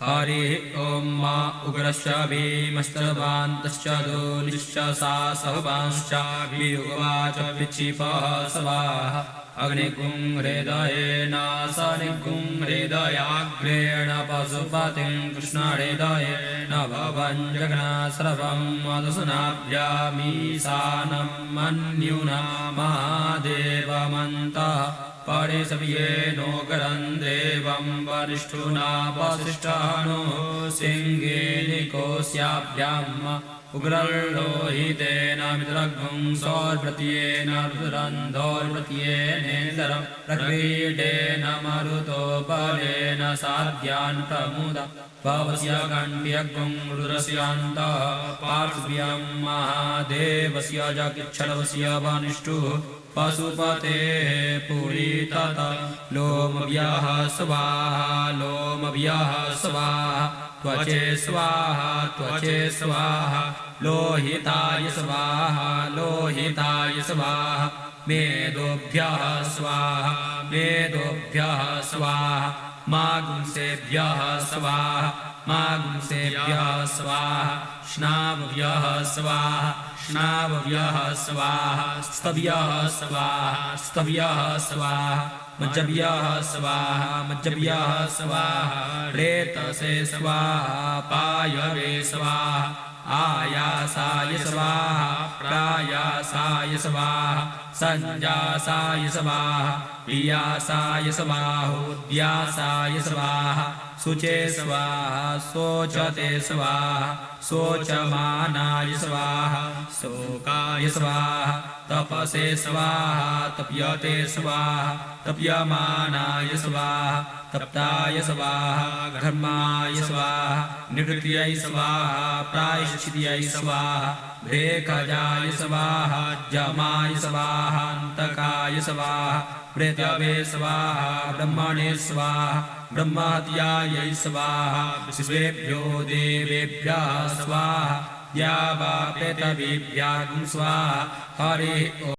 हरिः ॐ मा उग्रश्च भीमश्च धूलिश्च सा सहवांश्च वियुगवाच विक्षिपः स्वाहा अग्निकुं हृदयेन सनिकुं हृदयाग्रेण पशुपतिं कृष्णहृदयेन भवन् जघनस्रवं मधुसुनाभ्यामीशानं मन्युना महादेवमन्तः परिसव्येनोगरं देवं वरिष्ठुना वसिष्ठानो सिंहेनिकोस्याभ्याम् उग्रलोहितेन मित्रघ्नं सौर्प्रत्येन रुद्रन्धौर्प्रत्येनेन्दरं प्रक्रीडेन मरुतो बलेन साध्यान् प्रमुद भवस्य कण्ठ्यग्ं रुद्रस्यान्तः पार्श्व्यं महादेवस्य जगिच्छलवस्य वनिष्ठुः पशुपतेः पुरीतत लोमव्यः स्वाहा लोमव्यः स्वाहा त्वचे स्वाहा त्वचे स्वाहा लोहिताय स्वाहा लोहिताय स्वाहा मेदोभ्यः स्वाहा मेदोभ्यः स्वाहा मागुंसेभ्यः स्वाहा मागुंसेभ्यः स्वाहा श्नावभ्यः स्वाहा श्नावभ्यः स्वाहा स्तव्यः स्वाहा स्तव्यः स्वाहा मज्जभ्यः स्वाहा मज्जभ्यः स्वाहा रेतसे स्वाहा पायवे स्वाहा आयासाय स्वाहा प्रायासाय स्वाहा संजासाय स्वाहा प्रियासाय स्वाहोद्यासाय स्वाहा शुचे स्वाहा शोचते स्वाहा शोचमानाय स्वाहा शोकाय स्वाहा तपसे स्वाहा तप्यते स्वाहा तप्यमानाय स्वाहा तप्ताय स्वाहा घर्माय स्वाहा निवृत्त्यै स्वाहा प्रायश्चित्यै स्वाहा भेखजाय स्वाहा जमाय स्वाहा अन्तकाय स्वाहा प्रेतवे स्वाहा ब्रह्मणे स्वाहा ब्रह्महत्यायै स्वाहा विश्वेभ्यो देवेभ्यः स्वाहा द्यावा प्रेतवेभ्यः स्वाहा हरिः ॐ।